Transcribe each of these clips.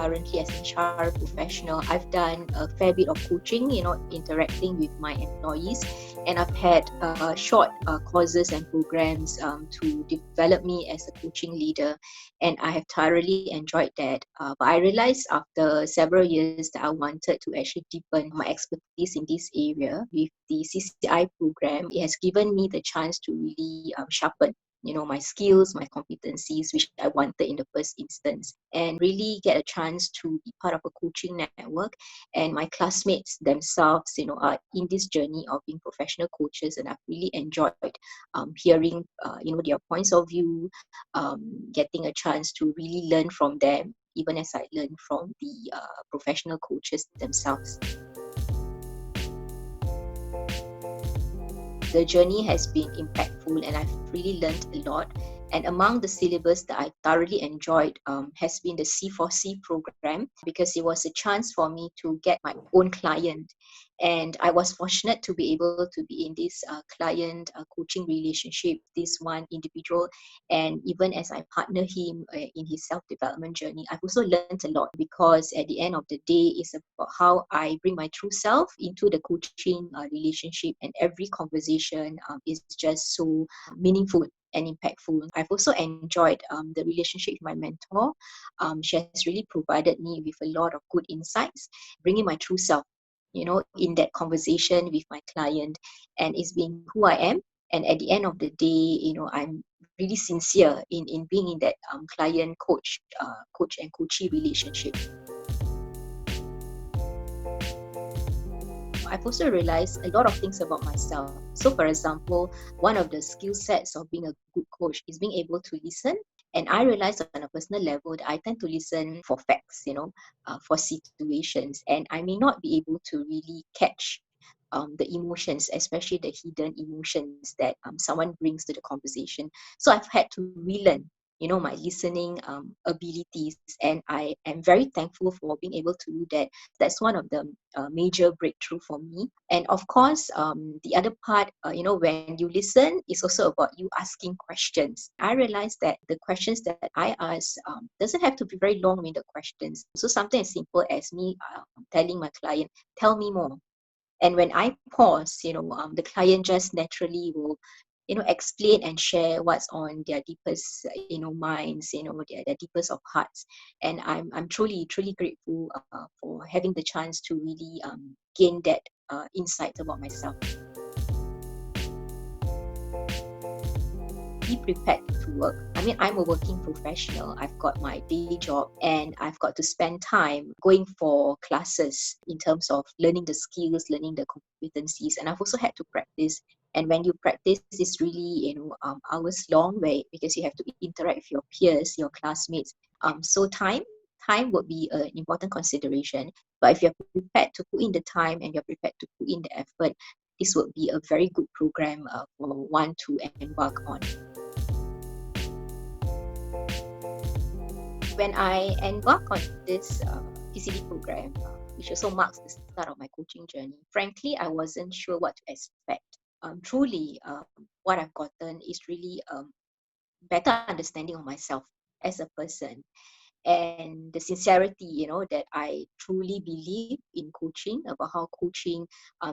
currently as an HR professional, I've done a fair bit of coaching, interacting with my employees, and I've had short courses and programs to develop me as a coaching leader, and I have thoroughly enjoyed that. But I realized after several years that I wanted to actually deepen my expertise in this area. With the CCI program, it has given me the chance to really sharpen my skills, my competencies, which I wanted in the first instance, and really get a chance to be part of a coaching network. And my classmates themselves, are in this journey of being professional coaches, and I've really enjoyed hearing, their points of view, getting a chance to really learn from them, even as I learn from the professional coaches themselves. The journey has been impactful, and I've really learned a lot. And among the syllabus that I thoroughly enjoyed has been the C4C program, because it was a chance for me to get my own client. And I was fortunate to be able to be in this client coaching relationship, this one individual. And even as I partner him in his self-development journey, I've also learned a lot, because at the end of the day, it's about how I bring my true self into the coaching relationship, and every conversation is just so meaningful and impactful. I've also enjoyed the relationship with my mentor. She has really provided me with a lot of good insights, bringing my true self, in that conversation with my client, and it's being who I am. And at the end of the day, I'm really sincere in being in that client coach and coachee relationship. I've also realized a lot of things about myself. So, for example, one of the skill sets of being a good coach is being able to listen. And I realized on a personal level that I tend to listen for facts, for situations. And I may not be able to really catch the emotions, especially the hidden emotions that someone brings to the conversation. So I've had to relearn my listening abilities, and I am very thankful for being able to do that. That's one of the major breakthrough for me. And of course, the other part, when you listen, is also about you asking questions. I realized that the questions that I ask doesn't have to be very long-winded questions. So something as simple as me telling my client, tell me more. And when I pause, the client just naturally will explain and share what's on their deepest minds, their deepest of hearts. And I'm truly grateful for having the chance to really gain that insight about myself. Be prepared to work. I mean, I'm a working professional. I've got my day job, and I've got to spend time going for classes in terms of learning the skills, learning the competencies, and I've also had to practice. And when you practice, it's really hours long, right? Because you have to interact with your peers, your classmates. So time would be an important consideration. But if you're prepared to put in the time and you're prepared to put in the effort, this would be a very good program for one to embark on. When I embarked on this PCD program, which also marks the start of my coaching journey, frankly, I wasn't sure what to expect. Truly, what I've gotten is really better understanding of myself as a person, and the sincerity, that I truly believe in coaching, about how coaching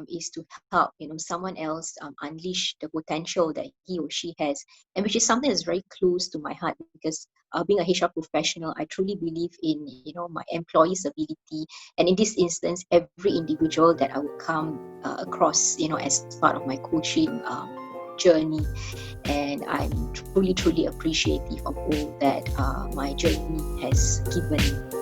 is to help, someone else unleash the potential that he or she has, and which is something that's very close to my heart, because being a HR professional, I truly believe in, my employees' ability, and in this instance, every individual that I would come across, as part of my coaching journey. And I'm truly appreciative of all that my journey has given me.